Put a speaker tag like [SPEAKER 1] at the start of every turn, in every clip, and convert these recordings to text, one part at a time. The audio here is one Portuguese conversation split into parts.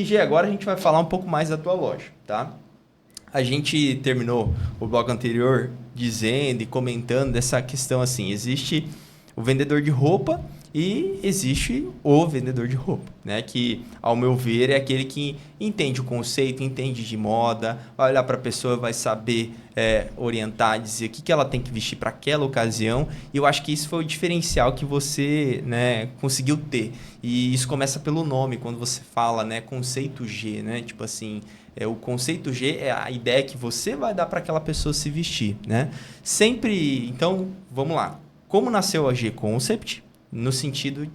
[SPEAKER 1] Gê, agora a gente vai falar um pouco mais da tua loja, tá? A gente terminou o bloco anterior dizendo e comentando dessa questão assim, existe o vendedor de roupa e existe o vendedor de roupa, né? Que, ao meu ver, é aquele que entende o conceito, entende de moda, vai olhar para a pessoa, vai saber orientar, dizer o que ela tem que vestir para aquela ocasião. E eu acho que isso foi o diferencial que você, né, conseguiu ter. E isso começa pelo nome, quando você fala, né, conceito G, né? Tipo assim, o conceito G é a ideia que você vai dar para aquela pessoa se vestir, né? Sempre, então, vamos lá. Como nasceu a G Concept? No sentido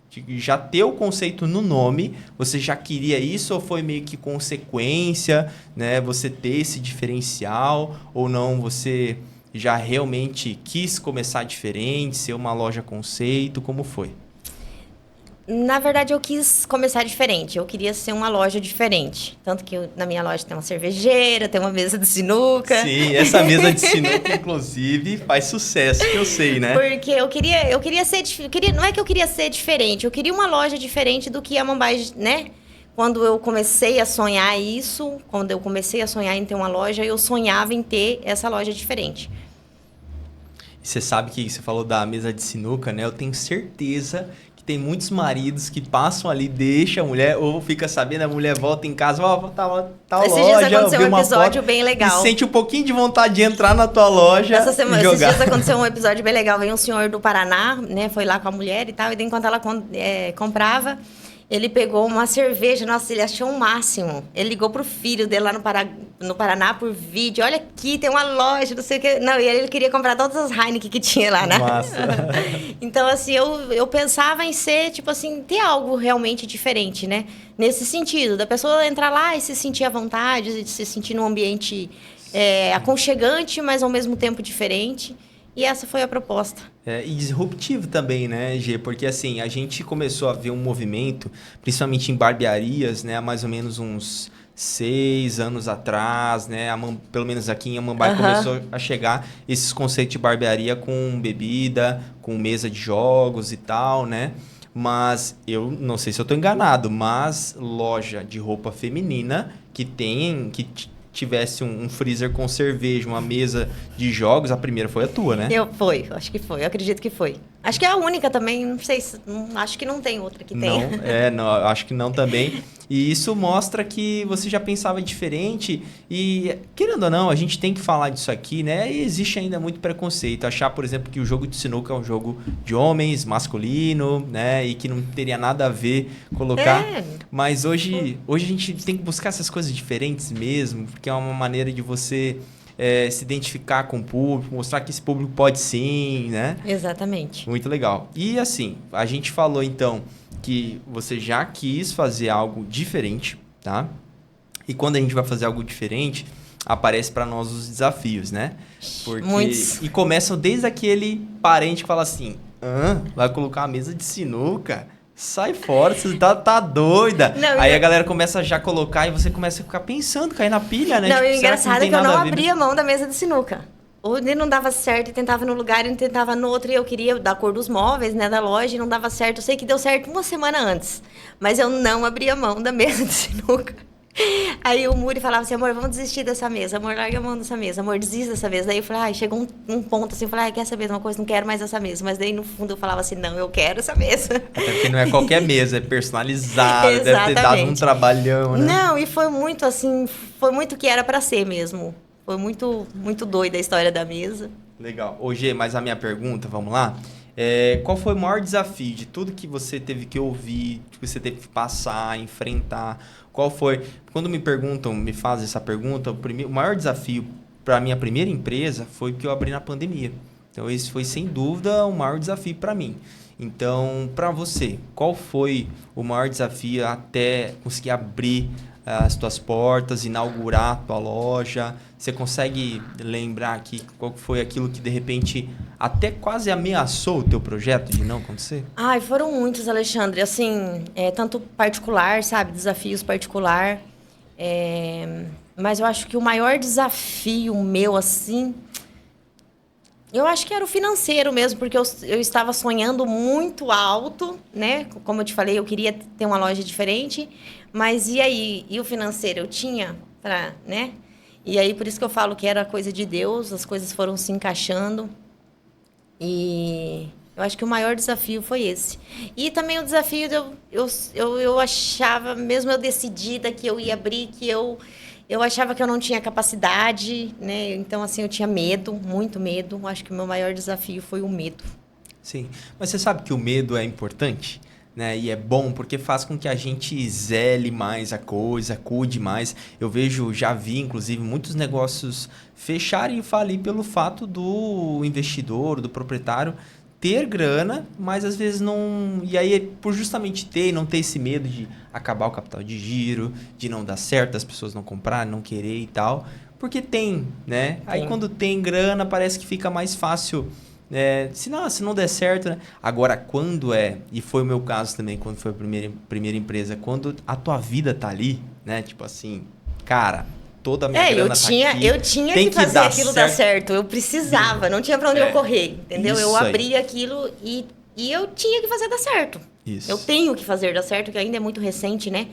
[SPEAKER 1] de já ter o conceito no nome, você já queria isso ou foi meio que consequência, né? Você ter esse diferencial ou não, você já realmente quis começar diferente, ser uma loja conceito, como foi?
[SPEAKER 2] Na verdade, eu quis começar diferente. Eu queria ser uma loja diferente. Tanto que na minha loja tem uma cervejeira, tem uma mesa de sinuca.
[SPEAKER 1] Sim, essa mesa de sinuca, inclusive, faz sucesso, que eu sei, né?
[SPEAKER 2] Porque eu queria ser... Não é que eu queria ser diferente. Eu queria uma loja diferente do que a Mumbai, né? Quando eu comecei a sonhar isso, quando eu comecei a sonhar em ter uma loja, eu sonhava em ter essa loja diferente.
[SPEAKER 1] Você sabe que você falou da mesa de sinuca, né? Eu tenho certeza que tem muitos maridos que passam ali, deixam a mulher, ou fica sabendo, a mulher volta em casa, ó, tal
[SPEAKER 2] Esses
[SPEAKER 1] loja,
[SPEAKER 2] dias aconteceu um episódio
[SPEAKER 1] foto,
[SPEAKER 2] bem legal.
[SPEAKER 1] E sente um pouquinho de vontade de entrar na tua loja
[SPEAKER 2] Essa semana,
[SPEAKER 1] e jogar.
[SPEAKER 2] esses dias aconteceu um episódio bem legal. Veio um senhor do Paraná, né? Foi lá com a mulher e tal, e enquanto ela comprava, ele pegou uma cerveja. Nossa, ele achou o máximo. Ele ligou pro filho dele lá no Paraná por vídeo. Olha aqui, tem uma loja, não sei o que. Não, e ele queria comprar todas as Heineken que tinha lá, né?
[SPEAKER 1] Massa.
[SPEAKER 2] Então, assim, eu pensava em ser, tipo assim, ter algo realmente diferente, né? Nesse sentido, da pessoa entrar lá e se sentir à vontade, se sentir num ambiente aconchegante, mas ao mesmo tempo diferente. E essa foi a proposta.
[SPEAKER 1] E disruptivo também, né, Gê? Porque assim, a gente começou a ver um movimento, principalmente em barbearias, né, há mais ou menos uns 6 anos atrás, né? Pelo menos aqui em Amambai começou a chegar esses conceitos de barbearia com bebida, com mesa de jogos e tal, né? Mas eu não sei se eu estou enganado, mas loja de roupa feminina que tivesse um freezer com cerveja, uma mesa de jogos, a primeira foi a tua, né?
[SPEAKER 2] Acho que foi, eu acredito que foi. Acho que é a única também, não sei, acho que não tem outra que tenha.
[SPEAKER 1] Não, acho que não também. E isso mostra que você já pensava diferente e, querendo ou não, a gente tem que falar disso aqui, né? E existe ainda muito preconceito. Achar, por exemplo, que o jogo de sinuca é um jogo de homens, masculino, né? E que não teria nada a ver colocar. Mas hoje a gente tem que buscar essas coisas diferentes mesmo, porque é uma maneira de você se identificar com o público, mostrar que esse público pode sim, né?
[SPEAKER 2] Exatamente.
[SPEAKER 1] Muito legal. E assim, a gente falou então que você já quis fazer algo diferente, tá? E quando a gente vai fazer algo diferente, aparece para nós os desafios, né?
[SPEAKER 2] Muitos.
[SPEAKER 1] E começam desde aquele parente que fala assim, vai colocar uma mesa de sinuca? Sai fora, você tá doida.
[SPEAKER 2] Não,
[SPEAKER 1] aí a galera começa a já colocar e você começa a ficar pensando, cair na pilha, né?
[SPEAKER 2] Não,
[SPEAKER 1] tipo,
[SPEAKER 2] e o engraçado é que eu não abria
[SPEAKER 1] né?
[SPEAKER 2] mão da mesa de sinuca. Ou ele não dava certo e tentava no lugar e tentava no outro. E eu queria da cor dos móveis, né, da loja, e não dava certo. Eu sei que deu certo uma semana antes. Mas eu não abria mão da mesa de sinuca. Aí o Muri falava assim, amor, vamos desistir dessa mesa. Amor, larga a mão dessa mesa. Amor, desista dessa mesa. Daí eu falei, chegou um ponto assim, eu falei, quer saber de uma coisa? Não quero mais essa mesa. Mas daí no fundo eu falava assim, não, eu quero essa mesa.
[SPEAKER 1] Até porque não é qualquer mesa, é personalizada, deve ter dado um trabalhão, né?
[SPEAKER 2] Não, e foi muito assim, foi muito o que era pra ser mesmo. Foi muito, muito doida a história da mesa.
[SPEAKER 1] Legal. Ô, Gê, mas a minha pergunta, vamos lá? Qual foi o maior desafio de tudo que você teve que ouvir, que você teve que passar, enfrentar? Qual foi? Quando me fazem essa pergunta, o maior desafio para a minha primeira empresa foi que eu abri na pandemia. Então, esse foi, sem dúvida, o maior desafio para mim. Então, para você, qual foi o maior desafio até conseguir abrir as tuas portas, inaugurar a tua loja? Você consegue lembrar aqui qual foi aquilo que de repente até quase ameaçou o teu projeto de não acontecer?
[SPEAKER 2] Ai, foram muitos, Alexandre. Assim, tanto particular, sabe? Desafios particular. Mas eu acho que o maior desafio meu, assim... Eu acho que era o financeiro mesmo, porque eu estava sonhando muito alto, né? Como eu te falei, eu queria ter uma loja diferente, mas e aí? E o financeiro? Eu tinha para, né? E aí, por isso que eu falo que era coisa de Deus, as coisas foram se encaixando. E eu acho que o maior desafio foi esse. E também o desafio, eu achava, mesmo eu decidida que eu ia abrir, eu achava que eu não tinha capacidade, né? Então, assim, eu tinha medo, muito medo. Acho que o meu maior desafio foi o medo.
[SPEAKER 1] Sim, mas você sabe que o medo é importante, né? E é bom porque faz com que a gente zele mais a coisa, cuide mais. Eu vejo, já vi, inclusive, muitos negócios fecharem e falir pelo fato do investidor, do proprietário ter grana, mas às vezes não... E aí, por justamente ter e não ter esse medo de acabar o capital de giro, de não dar certo, as pessoas não comprarem, não querer e tal. Porque tem, né? Aí
[SPEAKER 2] Sim.
[SPEAKER 1] quando tem grana, parece que fica mais fácil... se não der certo, né? Agora, quando e foi o meu caso também, quando foi a primeira empresa, quando a tua vida tá ali, né? Tipo assim, cara, toda a minha grana tá aqui.
[SPEAKER 2] Eu tinha
[SPEAKER 1] tem
[SPEAKER 2] que fazer
[SPEAKER 1] dar
[SPEAKER 2] aquilo dar certo. Eu precisava, não tinha para onde eu correr, entendeu? Eu
[SPEAKER 1] Isso aí.
[SPEAKER 2] abri aquilo e eu tinha que fazer dar certo.
[SPEAKER 1] Isso.
[SPEAKER 2] Eu tenho que fazer dar certo, que ainda é muito recente, né?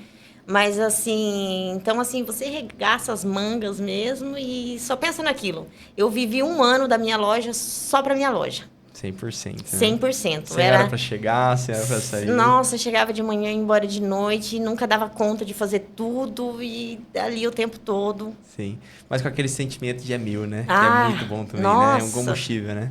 [SPEAKER 2] Mas assim, então assim, você regaça as mangas mesmo e só pensa naquilo. Eu vivi 1 ano da minha loja só para minha loja.
[SPEAKER 1] 100%. Né?
[SPEAKER 2] 100%.
[SPEAKER 1] Sem hora pra chegar, sem hora pra sair.
[SPEAKER 2] Nossa, chegava de manhã e ia embora de noite, nunca dava conta de fazer tudo e ali o tempo todo.
[SPEAKER 1] Sim, mas com aquele sentimento de mil, né? Que
[SPEAKER 2] Ah,
[SPEAKER 1] é muito bom também,
[SPEAKER 2] nossa.
[SPEAKER 1] né? É um combustível, né?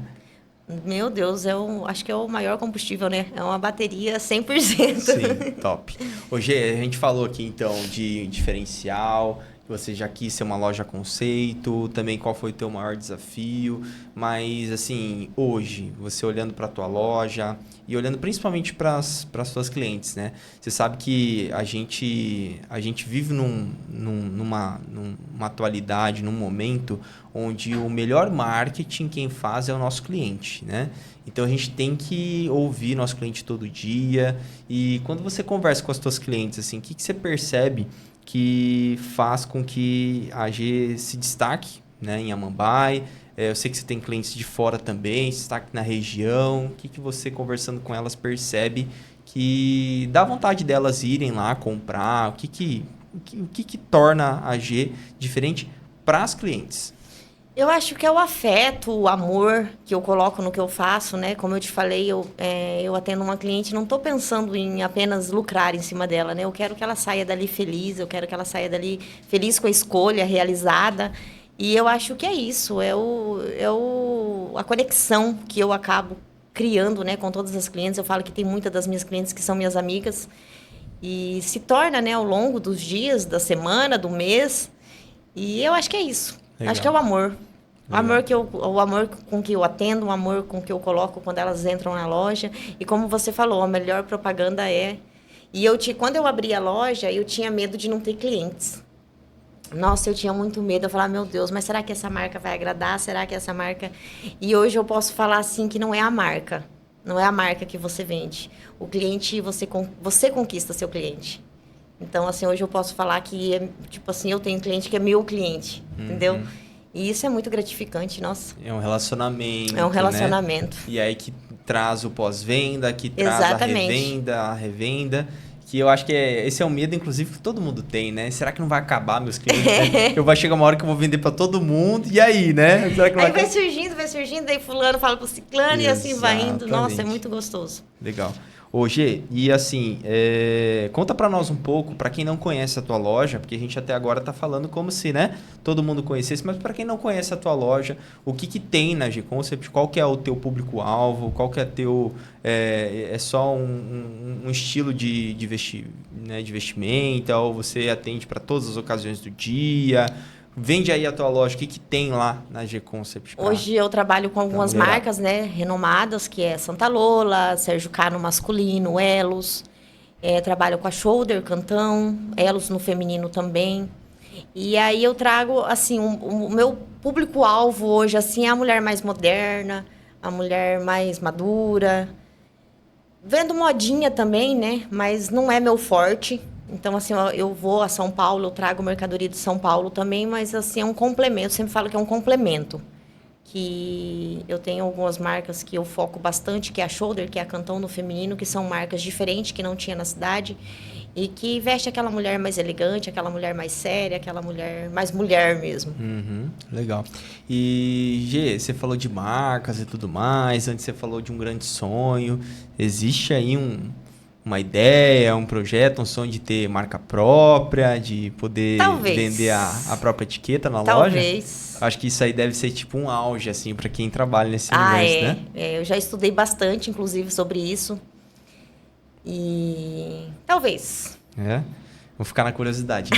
[SPEAKER 2] Meu Deus, acho que é o maior combustível, né? É uma bateria 100%.
[SPEAKER 1] Sim, top. Hoje a gente falou aqui então de diferencial, que você já quis ser uma loja conceito, também qual foi o teu maior desafio, mas assim, hoje, você olhando para a tua loja e olhando principalmente para as tuas clientes, né? Você sabe que a gente vive numa atualidade, num momento onde o melhor marketing quem faz é o nosso cliente, né? Então a gente tem que ouvir nosso cliente todo dia. E quando você conversa com as suas clientes, assim, o que você percebe que faz com que a AG se destaque, né, em Amambai? Eu sei que você tem clientes de fora também, se destaque na região. O que você, conversando com elas, percebe que dá vontade delas irem lá comprar? O que torna a AG diferente para as clientes?
[SPEAKER 2] Eu acho que é o afeto, o amor que eu coloco no que eu faço, né? Como eu te falei, eu atendo uma cliente, não estou pensando em apenas lucrar em cima dela, né? Eu quero que ela saia dali feliz, eu quero que ela saia dali feliz com a escolha realizada. E eu acho que é isso, a conexão que eu acabo criando, né, com todas as clientes. Eu falo que tem muitas das minhas clientes que são minhas amigas. E se torna, né, ao longo dos dias, da semana, do mês. E eu acho que é isso.
[SPEAKER 1] Legal.
[SPEAKER 2] Acho que é o amor. O amor com que eu atendo, o amor com que eu coloco quando elas entram na loja. E como você falou, a melhor propaganda é... E quando eu abri a loja, eu tinha medo de não ter clientes. Nossa, eu tinha muito medo. Eu falava, meu Deus, mas será que essa marca vai agradar? Será que essa marca... E hoje eu posso falar assim que não é a marca. Não é a marca que você vende. O cliente, você conquista seu cliente. Então, assim, hoje eu posso falar que, tipo assim, eu tenho cliente que é meu cliente, entendeu? E isso é muito gratificante, nossa.
[SPEAKER 1] É um relacionamento,
[SPEAKER 2] É um relacionamento.
[SPEAKER 1] Né? E aí que traz o pós-venda, que traz a revenda. Que eu acho que esse é um medo, inclusive, que todo mundo tem, né? Será que não vai acabar meus clientes? Né? Eu vai chegar uma hora que eu vou vender para todo mundo, e aí, né? Será que não
[SPEAKER 2] aí vai surgindo, daí fulano fala pro ciclano. Exatamente. E assim vai indo. Nossa, é muito gostoso.
[SPEAKER 1] Legal. Ô, Gê, e assim, conta pra nós um pouco, pra quem não conhece a tua loja, porque a gente até agora tá falando como se, né, todo mundo conhecesse, mas pra quem não conhece a tua loja, o que tem na G-Concept, qual que é o teu público-alvo, qual que é teu... É só um estilo de vestimenta, ou você atende para todas as ocasiões do dia... Vende aí a tua loja, o que tem lá na G-Concept?
[SPEAKER 2] Hoje eu trabalho com algumas marcas, né, renomadas, que é Santa Lola, Sérgio K no masculino, Elos. Trabalho com a Shoulder, Cantão, Elos no feminino também. E aí eu trago, assim, o meu público-alvo hoje, assim, é a mulher mais moderna, a mulher mais madura. Vendo modinha também, né, mas não é meu forte. Então, assim, eu vou a São Paulo, eu trago mercadoria de São Paulo também, mas, assim, é um complemento. Eu sempre falo que é um complemento. que eu tenho algumas marcas que eu foco bastante, que é a Shoulder, que é a Cantão no feminino, que são marcas diferentes que não tinha na cidade e que veste aquela mulher mais elegante, aquela mulher mais séria, aquela mulher mais mulher mesmo.
[SPEAKER 1] Legal. E, Gê, você falou de marcas e tudo mais, antes você falou de um grande sonho. Existe aí uma ideia, um projeto, um sonho de ter marca própria, de poder
[SPEAKER 2] Talvez.
[SPEAKER 1] vender a própria etiqueta na loja?
[SPEAKER 2] Talvez.
[SPEAKER 1] Acho que isso aí deve ser tipo um auge, assim, para quem trabalha nesse universo, né?
[SPEAKER 2] Eu já estudei bastante, inclusive, sobre isso. E talvez.
[SPEAKER 1] Vou ficar na curiosidade.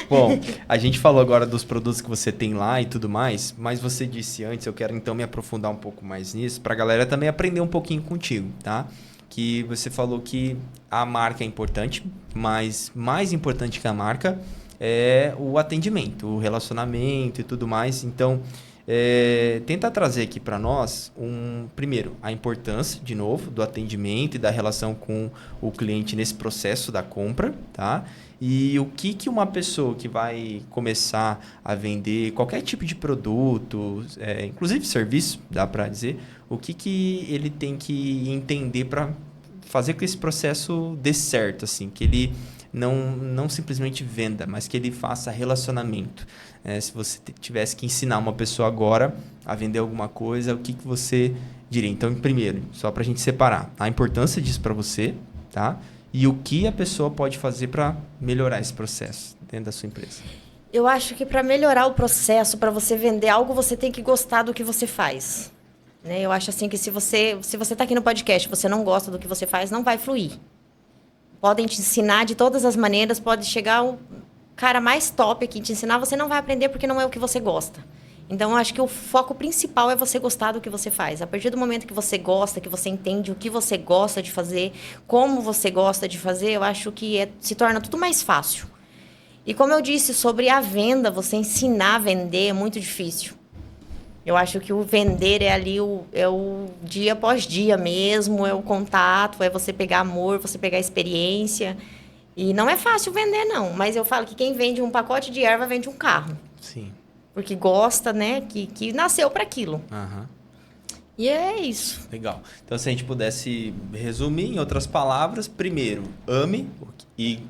[SPEAKER 1] Bom, a gente falou agora dos produtos que você tem lá e tudo mais, mas você disse antes, eu quero então me aprofundar um pouco mais nisso, para a galera também aprender um pouquinho contigo, tá? Que você falou que a marca é importante, mas mais importante que a marca é o atendimento, o relacionamento e tudo mais. Então, tenta trazer aqui para nós, primeiro, a importância, de novo, do atendimento e da relação com o cliente nesse processo da compra, tá? E o que uma pessoa que vai começar a vender qualquer tipo de produto, inclusive serviço, dá para dizer, o que ele tem que entender para fazer que esse processo dê certo, assim, que ele não simplesmente venda, mas que ele faça relacionamento. Se você tivesse que ensinar uma pessoa agora a vender alguma coisa, o que você diria? Então, primeiro, só para a gente separar, a importância disso para você, tá? E o que a pessoa pode fazer para melhorar esse processo dentro da sua empresa.
[SPEAKER 2] Eu acho que para melhorar o processo, para você vender algo, você tem que gostar do que você faz. Né? Eu acho assim que se você está aqui no podcast e você não gosta do que você faz, não vai fluir. Podem te ensinar de todas as maneiras, pode chegar o cara mais top aqui te ensinar, você não vai aprender porque não é o que você gosta. Então, eu acho que o foco principal é você gostar do que você faz. A partir do momento que você gosta, que você entende o que você gosta de fazer, como você gosta de fazer, eu acho que se torna tudo mais fácil. E como eu disse, sobre a venda, você ensinar a vender é muito difícil. Eu acho que o vender é ali é o dia após dia mesmo, é o contato, é você pegar amor, você pegar experiência. E não é fácil vender, não. Mas eu falo que quem vende um pacote de erva vende um carro.
[SPEAKER 1] Sim.
[SPEAKER 2] Porque gosta, né? Que nasceu para aquilo. E é isso.
[SPEAKER 1] Legal. Então, se a gente pudesse resumir em outras palavras, primeiro, ame e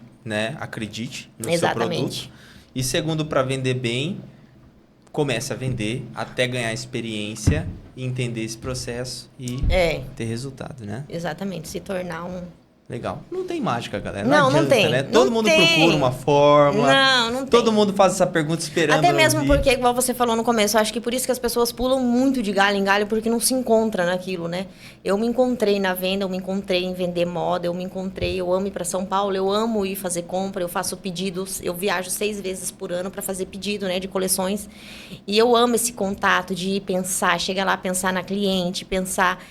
[SPEAKER 1] acredite no seu produto. E segundo, para vender bem, comece a vender até ganhar experiência e entender esse processo e ter resultado, né?
[SPEAKER 2] Exatamente. Se tornar
[SPEAKER 1] Legal. Não tem mágica, galera.
[SPEAKER 2] Não
[SPEAKER 1] adianta,
[SPEAKER 2] tem.
[SPEAKER 1] Né? Todo mundo procura uma fórmula.
[SPEAKER 2] Não tem.
[SPEAKER 1] Todo mundo faz essa pergunta esperando.
[SPEAKER 2] Até mesmo
[SPEAKER 1] ouvir.
[SPEAKER 2] porque, igual você falou no começo, eu acho que por isso que as pessoas pulam muito de galho em galho, porque não se encontra naquilo, né? Eu me encontrei na venda, eu me encontrei em vender moda, eu amo ir para São Paulo, eu amo ir fazer compra, eu faço pedidos, eu viajo 6 vezes por ano para fazer pedido, né, de coleções. E eu amo esse contato de ir pensar, chegar lá, pensar na cliente, pensar...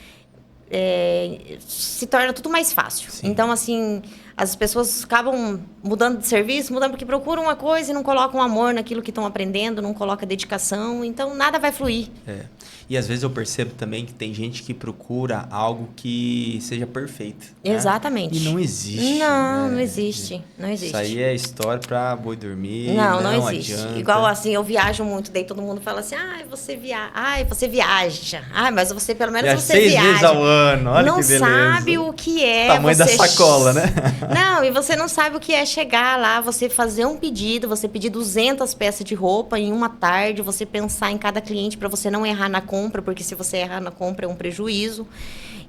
[SPEAKER 2] se torna tudo mais fácil. Sim. Então, assim, as pessoas acabam mudando de serviço, mudando porque procuram uma coisa e não colocam amor naquilo que estão aprendendo, não colocam dedicação, então nada vai fluir.
[SPEAKER 1] E às vezes eu percebo também que tem gente que procura algo que seja perfeito.
[SPEAKER 2] Exatamente.
[SPEAKER 1] Né? E não existe.
[SPEAKER 2] Não existe. Não existe.
[SPEAKER 1] Isso aí é história para boi dormir.
[SPEAKER 2] Não existe.
[SPEAKER 1] Adianta.
[SPEAKER 2] Igual assim, eu viajo muito, daí todo mundo fala assim, você viaja. Mas você, pelo menos, você
[SPEAKER 1] 6
[SPEAKER 2] viaja.
[SPEAKER 1] vezes ao ano, olha
[SPEAKER 2] não
[SPEAKER 1] que beleza.
[SPEAKER 2] sabe o que é.
[SPEAKER 1] Tamanho da sacola, né?
[SPEAKER 2] Não, e você não sabe o que é chegar lá, você fazer um pedido, você pedir 200 peças de roupa em uma tarde, você pensar em cada cliente para você não errar na compra, porque se você errar na compra é um prejuízo.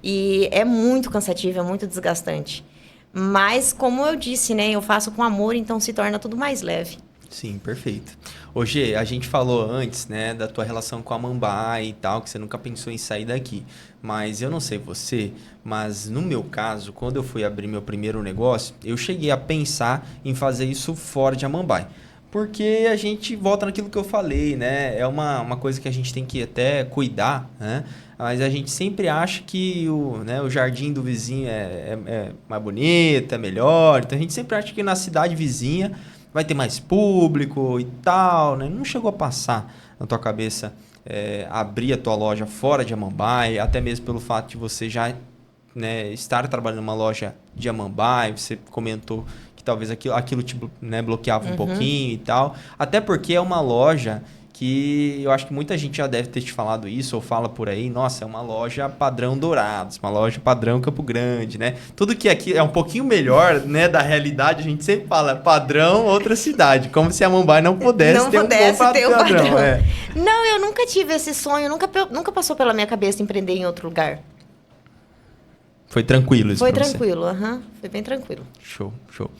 [SPEAKER 2] E é muito cansativo, é muito desgastante. Mas, como eu disse, né, eu faço com amor, então se torna tudo mais leve.
[SPEAKER 1] Sim, perfeito. Ô Gê, a gente falou antes, né, da tua relação com a Mambai e tal, que você nunca pensou em sair daqui. Mas eu não sei você, mas no meu caso, quando eu fui abrir meu primeiro negócio, eu cheguei a pensar em fazer isso fora de Amambai. Porque a gente volta naquilo que eu falei, né? É uma coisa que a gente tem que até cuidar, né? Mas a gente sempre acha que o jardim do vizinho é mais bonito, é melhor. Então a gente sempre acha que na cidade vizinha vai ter mais público e tal, né? Não chegou a passar na tua cabeça abrir a tua loja fora de Amambai, até mesmo pelo fato de você já estar trabalhando numa loja de Amambai, você comentou que talvez aquilo te bloqueava um pouquinho e tal. Até porque é uma loja que eu acho que muita gente já deve ter te falado isso, ou fala por aí, nossa, é uma loja padrão Dourados, uma loja padrão Campo Grande, né? Tudo que aqui é um pouquinho melhor, né, da realidade, a gente sempre fala padrão outra cidade, como se a Mumbai não pudesse ter um bom padrão. É.
[SPEAKER 2] Não, eu nunca tive esse sonho, nunca passou pela minha cabeça empreender em outro lugar.
[SPEAKER 1] Foi tranquilo isso
[SPEAKER 2] Foi
[SPEAKER 1] pra
[SPEAKER 2] tranquilo, foi bem tranquilo.
[SPEAKER 1] Show, show.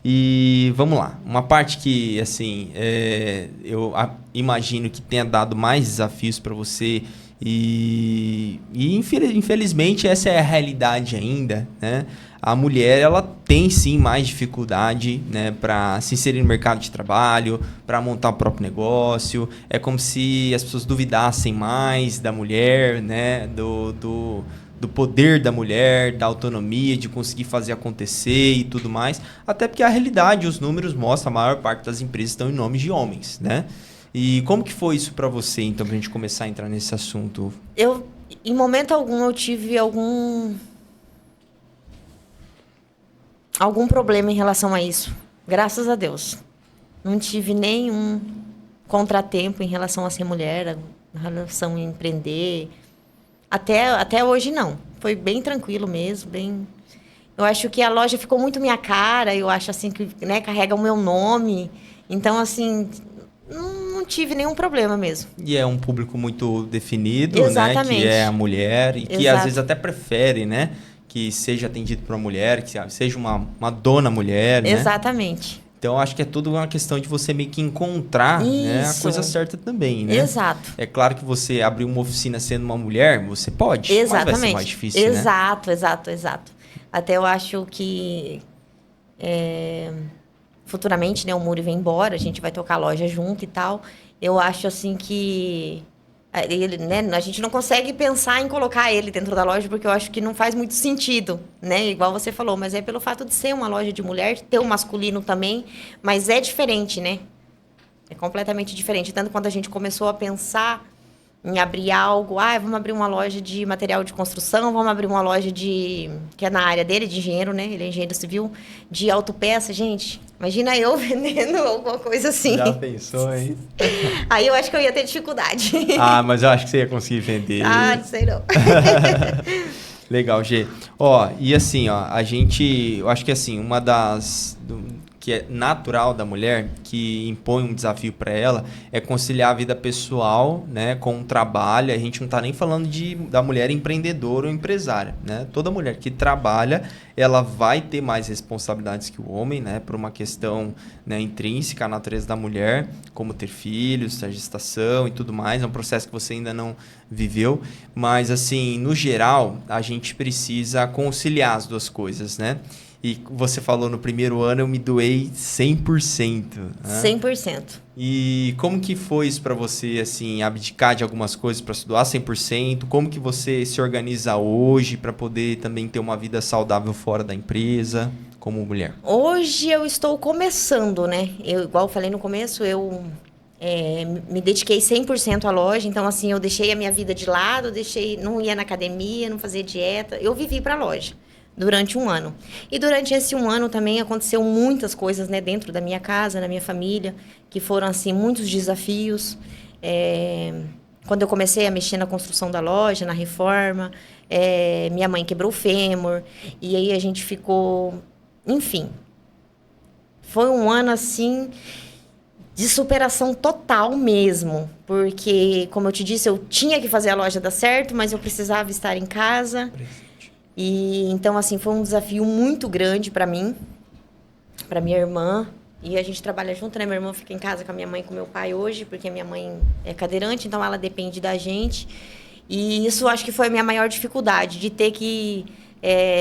[SPEAKER 1] E vamos lá, uma parte que, assim, eu imagino que tenha dado mais desafios para você e infelizmente essa é a realidade ainda, né? A mulher, ela tem sim mais dificuldade, né, para se inserir no mercado de trabalho, para montar o próprio negócio. É como se as pessoas duvidassem mais da mulher, né, do poder da mulher, da autonomia, de conseguir fazer acontecer e tudo mais. Até porque a realidade, os números mostram, a maior parte das empresas estão em nome de homens, né? E como que foi isso para você, então, pra gente começar a entrar nesse assunto?
[SPEAKER 2] Em momento algum, eu tive algum problema em relação a isso. Graças a Deus. Não tive nenhum contratempo em relação a ser mulher, em relação a empreender. Até hoje, não. Foi bem tranquilo mesmo, bem... Eu acho que a loja ficou muito minha cara, eu acho, assim, que, né, carrega o meu nome. Então, assim, não tive nenhum problema mesmo.
[SPEAKER 1] E é um público muito definido,
[SPEAKER 2] exatamente,
[SPEAKER 1] né? Que é a mulher e que,
[SPEAKER 2] exato,
[SPEAKER 1] às vezes, até prefere, né? Que seja atendido por uma mulher, que seja uma dona mulher, né?
[SPEAKER 2] Exatamente.
[SPEAKER 1] Então, acho que é tudo uma questão de você meio que encontrar, né, a coisa certa também, né?
[SPEAKER 2] Exato.
[SPEAKER 1] É claro que você abrir uma oficina sendo uma mulher, você pode,
[SPEAKER 2] exatamente,
[SPEAKER 1] mas vai ser mais difícil,
[SPEAKER 2] Exato. Até eu acho que futuramente, né, o Muri vem embora, a gente vai tocar a loja junto e tal. Eu acho, assim, que... Ele, né, a gente não consegue pensar em colocar ele dentro da loja, porque eu acho que não faz muito sentido, né? Igual você falou, mas é pelo fato de ser uma loja de mulher, ter o masculino também, mas é diferente, né? É completamente diferente. Tanto quando a gente começou a pensar em abrir algo, vamos abrir uma loja de material de construção, vamos abrir uma loja que é na área dele, de engenheiro, né? Ele é engenheiro civil, de autopeça, gente. Imagina eu vendendo alguma coisa assim.
[SPEAKER 1] Já pensou, hein?
[SPEAKER 2] Aí eu acho que eu ia ter dificuldade.
[SPEAKER 1] Mas eu acho que você ia conseguir vender.
[SPEAKER 2] Não sei não.
[SPEAKER 1] Legal, Gê. E assim, eu acho que assim, uma das... que é natural da mulher, que impõe um desafio para ela, é conciliar a vida pessoal, né, com o trabalho. A gente não está nem falando da mulher empreendedora ou empresária, né? Toda mulher que trabalha, ela vai ter mais responsabilidades que o homem, né, por uma questão, né, intrínseca à natureza da mulher, como ter filhos, a gestação e tudo mais. É um processo que você ainda não viveu, mas assim, no geral, a gente precisa conciliar as duas coisas, né? E você falou no primeiro ano, eu me doei 100%. Né?
[SPEAKER 2] 100%.
[SPEAKER 1] E como que foi isso para você, assim, abdicar de algumas coisas para se doar 100%? Como que você se organiza hoje para poder também ter uma vida saudável fora da empresa, como mulher?
[SPEAKER 2] Hoje eu estou começando, né? Igual eu falei no começo, eu me dediquei 100% à loja. Então, assim, eu deixei a minha vida de lado, não ia na academia, não fazia dieta. Eu vivi para a loja durante um ano. E durante esse um ano também aconteceu muitas coisas, né, dentro da minha casa, na minha família, que foram, assim, muitos desafios. Quando eu comecei a mexer na construção da loja, na reforma, minha mãe quebrou o fêmur, e aí a gente ficou... Enfim, foi um ano, assim, de superação total mesmo, porque, como eu te disse, eu tinha que fazer a loja dar certo, mas eu precisava estar em casa. E então, assim, foi um desafio muito grande para mim, para minha irmã. E a gente trabalha junto, né? Minha irmã fica em casa com a minha mãe e com meu pai hoje, porque a minha mãe é cadeirante, então ela depende da gente. E isso acho que foi a minha maior dificuldade, de ter que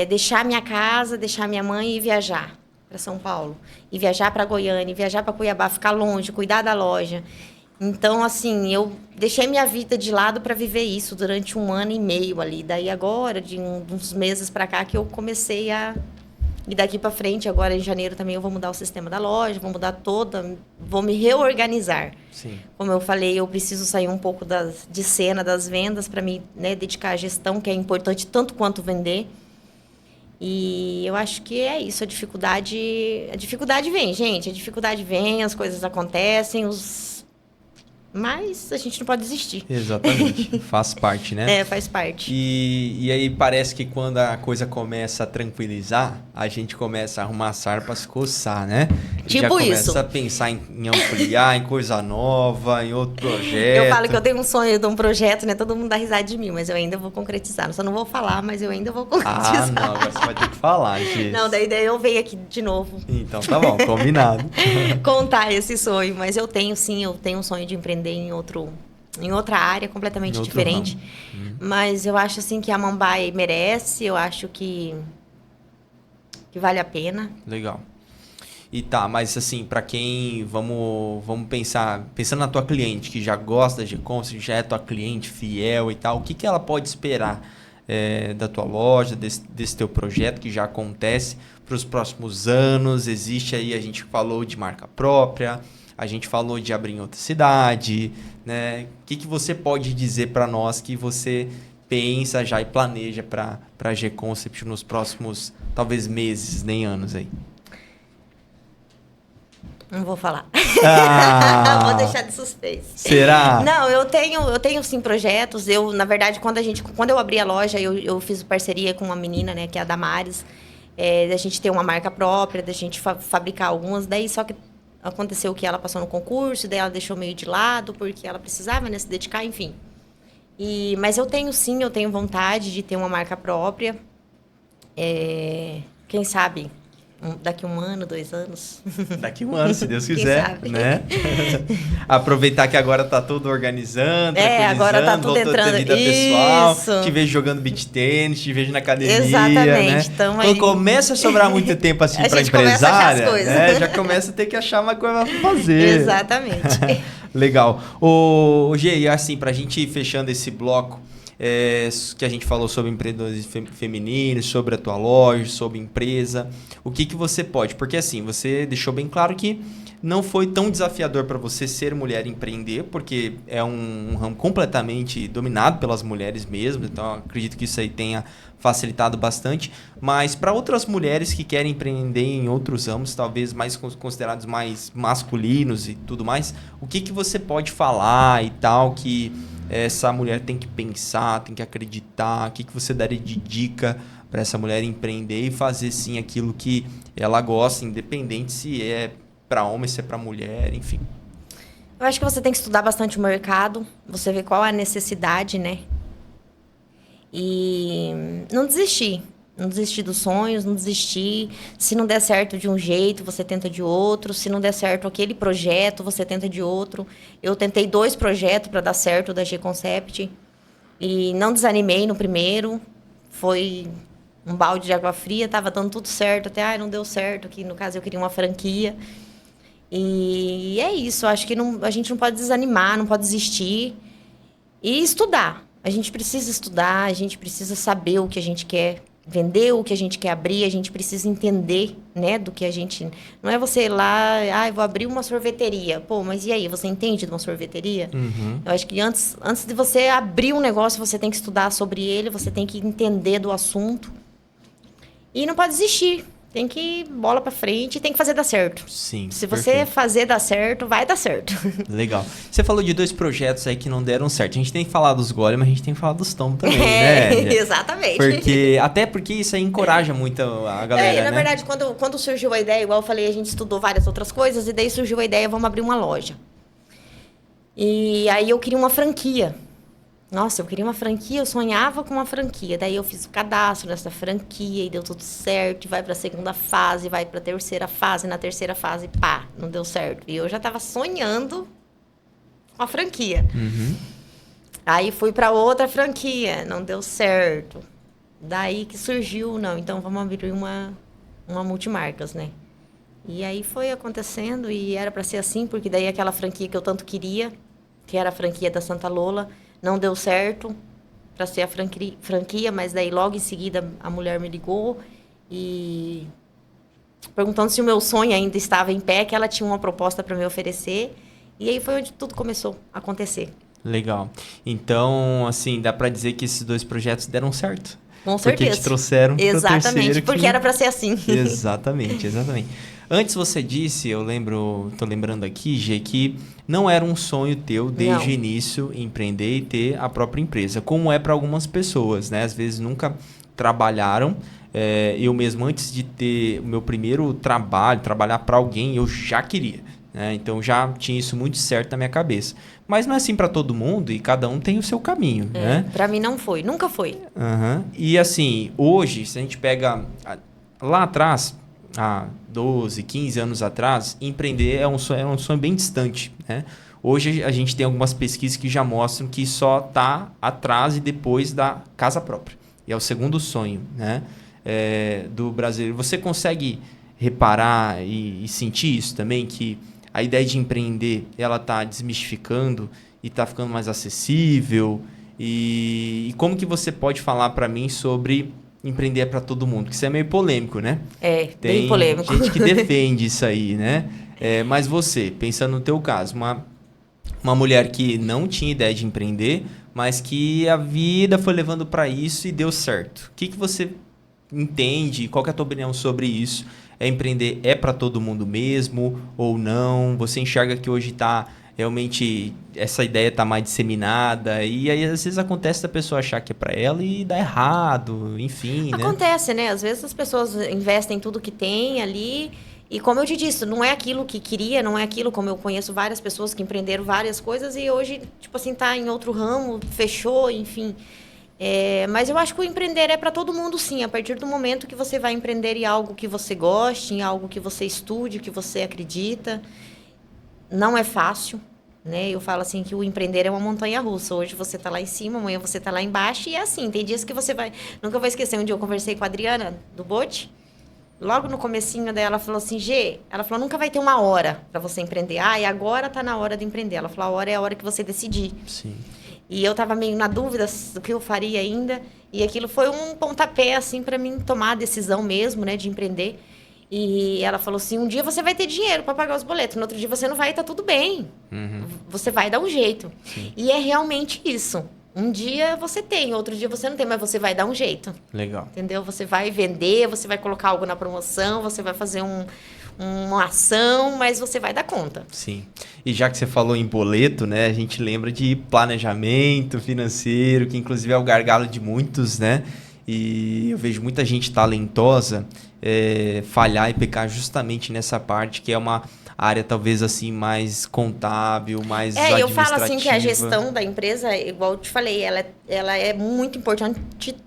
[SPEAKER 2] deixar minha casa, deixar minha mãe e viajar para São Paulo. E viajar para Goiânia, e viajar para Cuiabá, ficar longe, cuidar da loja. Então, assim, eu deixei minha vida de lado para viver isso durante um ano e meio ali. Daí agora, de uns meses para cá, que eu comecei a... E daqui para frente, agora em janeiro também, eu vou mudar o sistema da loja, vou mudar vou me reorganizar.
[SPEAKER 1] Sim.
[SPEAKER 2] Como eu falei, eu preciso sair um pouco de cena das vendas para me, né, dedicar à gestão, que é importante tanto quanto vender. E eu acho que é isso, a dificuldade vem, gente. A dificuldade vem, as coisas acontecem, Mas a gente não pode desistir.
[SPEAKER 1] Exatamente. Faz parte, né?
[SPEAKER 2] É, faz parte.
[SPEAKER 1] E aí parece que quando a coisa começa a tranquilizar, a gente começa a arrumar a sarpa pra se coçar, né?
[SPEAKER 2] Tipo
[SPEAKER 1] já começa
[SPEAKER 2] isso.
[SPEAKER 1] a pensar em ampliar, em coisa nova, em outro projeto.
[SPEAKER 2] Eu falo que eu tenho um sonho de um projeto, né? Todo mundo dá risada de mim, mas eu ainda vou concretizar. Eu só não vou falar, mas eu ainda vou concretizar.
[SPEAKER 1] Ah, não, agora você vai ter que falar, gente.
[SPEAKER 2] Não, daí eu venho aqui de novo.
[SPEAKER 1] Então tá bom, combinado.
[SPEAKER 2] Contar esse sonho, mas eu tenho um sonho de empreender em outra área completamente diferente. Mas eu acho assim que a Mambai merece, eu acho que vale a pena.
[SPEAKER 1] Legal. E tá, mas assim, para quem, vamos pensando na tua cliente que já gosta da G-Commerce, já é tua cliente fiel e tal, o que que ela pode esperar da tua loja, desse teu projeto que já acontece para os próximos anos? Existe aí, a gente falou de marca própria, a gente falou de abrir em outra cidade, né? O que que você pode dizer para nós que você pensa já e planeja para a G-Concept nos próximos, talvez, meses, nem anos aí?
[SPEAKER 2] Não vou falar.
[SPEAKER 1] Ah,
[SPEAKER 2] Vou deixar de suspense.
[SPEAKER 1] será?
[SPEAKER 2] Não, eu tenho sim projetos. Na verdade, quando eu abri a loja, eu fiz parceria com uma menina, né, que é a Damares, da gente ter uma marca própria, da gente fabricar algumas. Daí só que aconteceu que ela passou no concurso, daí ela deixou meio de lado, porque ela precisava, né, se dedicar, enfim. Mas eu tenho vontade de ter uma marca própria. Quem sabe daqui 1 ano, 2 anos.
[SPEAKER 1] Daqui 1 ano, se Deus
[SPEAKER 2] Quem
[SPEAKER 1] quiser,
[SPEAKER 2] sabe?
[SPEAKER 1] né? Aproveitar que agora tá tudo organizando,
[SPEAKER 2] agora tá tudo
[SPEAKER 1] voltou a ter
[SPEAKER 2] entrando.
[SPEAKER 1] vida pessoal,
[SPEAKER 2] Isso.
[SPEAKER 1] te vejo jogando beach tênis, te vejo na academia,
[SPEAKER 2] Exatamente,
[SPEAKER 1] né?
[SPEAKER 2] tamo
[SPEAKER 1] Quando
[SPEAKER 2] aí.
[SPEAKER 1] começa a sobrar muito tempo assim
[SPEAKER 2] A
[SPEAKER 1] pra
[SPEAKER 2] gente começa a achar as
[SPEAKER 1] empresária,
[SPEAKER 2] coisas.
[SPEAKER 1] né? Já começa a ter que achar uma coisa pra fazer.
[SPEAKER 2] Exatamente.
[SPEAKER 1] Legal. Ô, Gê, e assim, pra gente ir fechando esse bloco, que a gente falou sobre empreendedores femininos, sobre a tua loja, sobre empresa, o que que você pode? Porque assim, você deixou bem claro que não foi tão desafiador para você ser mulher e empreender, porque é um ramo completamente dominado pelas mulheres mesmo, então acredito que isso aí tenha facilitado bastante, mas para outras mulheres que querem empreender em outros ramos, talvez mais considerados mais masculinos e tudo mais, o que que você pode falar e tal, que essa mulher tem que pensar, tem que acreditar, o que que você daria de dica para essa mulher empreender e fazer sim aquilo que ela gosta, independente se é para homem, se é para mulher, enfim.
[SPEAKER 2] Eu acho que você tem que estudar bastante o mercado, você vê qual é a necessidade, né? E não desistir. Não desistir dos sonhos, não desistir. Se não der certo de um jeito, você tenta de outro. Se não der certo aquele projeto, você tenta de outro. Eu tentei 2 projetos para dar certo da G-Concept. E não desanimei no primeiro. Foi um balde de água fria, estava dando tudo certo. Até, não deu certo, que no caso eu queria uma franquia. E é isso, acho que a gente não pode desanimar, não pode desistir. E estudar. A gente precisa estudar, a gente precisa saber o que a gente quer vender, o que a gente quer abrir, a gente precisa entender, né, do que a gente... Não é você ir lá, eu vou abrir uma sorveteria. Pô, mas e aí, você entende de uma sorveteria?
[SPEAKER 1] Uhum.
[SPEAKER 2] Eu acho que antes de você abrir um negócio, você tem que estudar sobre ele, você tem que entender do assunto. E não pode desistir. Tem que ir bola pra frente e tem que fazer dar certo.
[SPEAKER 1] Sim,
[SPEAKER 2] Se você
[SPEAKER 1] perfeito.
[SPEAKER 2] fazer dar certo, vai dar certo.
[SPEAKER 1] Legal. Você falou de 2 projetos aí que não deram certo. A gente tem que falar dos golems, mas a gente tem que falar dos tombos também, né?
[SPEAKER 2] Exatamente.
[SPEAKER 1] Até porque isso aí encoraja muito a galera,
[SPEAKER 2] na verdade, quando surgiu a ideia, igual eu falei, a gente estudou várias outras coisas, e daí surgiu a ideia, vamos abrir uma loja. E aí eu queria uma franquia. Nossa, eu queria uma franquia, eu sonhava com uma franquia. Daí eu fiz o cadastro nessa franquia e deu tudo certo. E vai para a 2ª fase, vai para a 3ª fase. Na 3ª fase, pá, não deu certo. E eu já estava sonhando com a franquia.
[SPEAKER 1] Uhum.
[SPEAKER 2] Aí fui para outra franquia, não deu certo. Daí que surgiu, não, então vamos abrir uma multimarcas, né? E aí foi acontecendo e era para ser assim, porque daí aquela franquia que eu tanto queria, que era a franquia da Santa Lola, não deu certo para ser a franquia, mas daí logo em seguida a mulher me ligou e perguntando se o meu sonho ainda estava em pé, que ela tinha uma proposta para me oferecer. E aí foi onde tudo começou a acontecer.
[SPEAKER 1] Legal. Então, assim, dá para dizer que esses 2 projetos deram certo.
[SPEAKER 2] Com certeza.
[SPEAKER 1] Porque te trouxeram pro
[SPEAKER 2] Exatamente,
[SPEAKER 1] terceiro
[SPEAKER 2] porque era para ser assim.
[SPEAKER 1] Exatamente. Antes você disse, tô lembrando aqui, Gê, que não era um sonho teu desde o início empreender e ter a própria empresa, como é para algumas pessoas, né? Às vezes nunca trabalharam. Eu mesmo, antes de ter o meu primeiro trabalho, trabalhar para alguém, eu já queria. Né? Então já tinha isso muito certo na minha cabeça. Mas não é assim para todo mundo e cada um tem o seu caminho. Né?
[SPEAKER 2] Para mim não foi, nunca foi.
[SPEAKER 1] Uhum. E assim, hoje, se a gente pega lá atrás, há 12, 15 anos atrás, empreender é um sonho bem distante. Né? Hoje a gente tem algumas pesquisas que já mostram que só está atrás e depois da casa própria. E é o segundo sonho, né? Do brasileiro. Você consegue reparar e sentir isso também, que a ideia de empreender ela está desmistificando e está ficando mais acessível? E como que você pode falar para mim sobre empreender para todo mundo? Porque isso é meio polêmico, né?
[SPEAKER 2] Bem polêmico.
[SPEAKER 1] Tem gente que defende isso aí, né? Mas você, pensando no teu caso, uma mulher que não tinha ideia de empreender, mas que a vida foi levando para isso e deu certo. O que você entende? Qual que é a tua opinião sobre isso? Empreender é para todo mundo mesmo ou não? Você enxerga que hoje está realmente essa ideia está mais disseminada e aí às vezes acontece da pessoa achar que é para ela e dá errado, enfim, né?
[SPEAKER 2] Acontece, né? Às vezes as pessoas investem tudo que tem ali e como eu te disse, não é aquilo que queria, não é aquilo, como eu conheço várias pessoas que empreenderam várias coisas e hoje, tipo assim, tá em outro ramo, fechou, enfim. Mas eu acho que o empreender é para todo mundo, sim. A partir do momento que você vai empreender em algo que você goste, em algo que você estude, que você acredita, não é fácil, né? Eu falo assim que o empreender é uma montanha-russa. Hoje você está lá em cima, amanhã você está lá embaixo e é assim. Tem dias que você vai... Nunca vou esquecer, um dia eu conversei com a Adriana, do Bote. Logo no comecinho dela, ela falou assim, Gê, ela falou, nunca vai ter uma hora para você empreender. E agora está na hora de empreender. Ela falou, a hora é a hora que você decidir.
[SPEAKER 1] Sim.
[SPEAKER 2] E eu estava meio na dúvida do que eu faria ainda. E aquilo foi um pontapé, assim, para mim tomar a decisão mesmo, né, de empreender. E ela falou assim, um dia você vai ter dinheiro para pagar os boletos. No outro dia você não vai, tá tudo bem.
[SPEAKER 1] Uhum.
[SPEAKER 2] Você vai dar um jeito.
[SPEAKER 1] Sim.
[SPEAKER 2] E é realmente isso. Um dia você tem, outro dia você não tem, mas você vai dar um jeito.
[SPEAKER 1] Legal.
[SPEAKER 2] Entendeu? Você vai vender, você vai colocar algo na promoção, você vai fazer uma ação, mas você vai dar conta.
[SPEAKER 1] Sim. E já que você falou em boleto, né, a gente lembra de planejamento financeiro, que inclusive é o gargalo de muitos, né? E eu vejo muita gente talentosa falhar e pecar justamente nessa parte, que é uma área talvez assim mais contábil, mais administrativa.
[SPEAKER 2] Eu falo assim que a gestão da empresa, igual eu te falei, ela é muito importante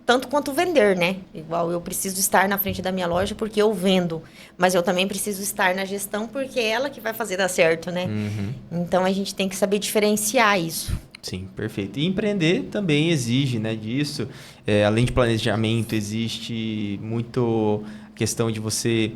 [SPEAKER 2] tanto quanto vender, né? Igual eu preciso estar na frente da minha loja porque eu vendo, mas eu também preciso estar na gestão porque é ela que vai fazer dar certo, né?
[SPEAKER 1] Uhum.
[SPEAKER 2] Então a gente tem que saber diferenciar isso.
[SPEAKER 1] Sim, perfeito. E empreender também exige, né, disso. Além de planejamento, existe muito questão de você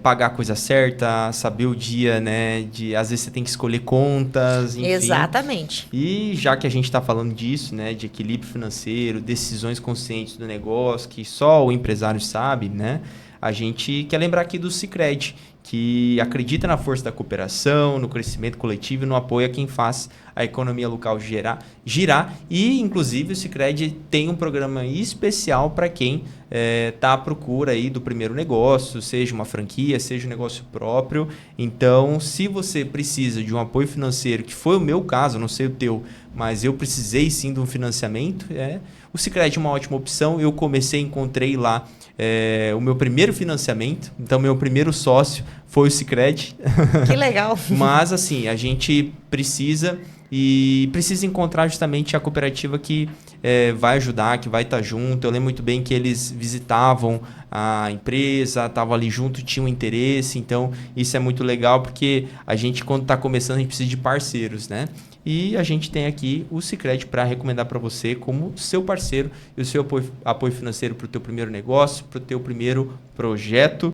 [SPEAKER 1] pagar a coisa certa, saber o dia, né? Às vezes você tem que escolher contas, enfim.
[SPEAKER 2] Exatamente.
[SPEAKER 1] E já que a gente está falando disso, né? De equilíbrio financeiro, decisões conscientes do negócio, que só o empresário sabe, né? A gente quer lembrar aqui do Sicredi, que acredita na força da cooperação, no crescimento coletivo e no apoio a quem faz a economia local girar. E, inclusive, o Sicredi tem um programa especial para quem está à procura aí do primeiro negócio, seja uma franquia, seja um negócio próprio. Então, se você precisa de um apoio financeiro, que foi o meu caso, não sei o teu, mas eu precisei sim de um financiamento, o Sicredi é uma ótima opção. Eu encontrei lá o meu primeiro financiamento, então meu primeiro sócio foi o Sicredi.
[SPEAKER 2] Que legal.
[SPEAKER 1] Mas assim, a gente precisa encontrar justamente a cooperativa que vai ajudar, que vai estar junto. Eu lembro muito bem que eles visitavam a empresa, estavam ali junto, tinham interesse. Então isso é muito legal porque a gente, quando está começando, a gente precisa de parceiros, né? E a gente tem aqui o Sicredi para recomendar para você como seu parceiro e o seu apoio financeiro para o teu primeiro negócio, para o teu primeiro projeto.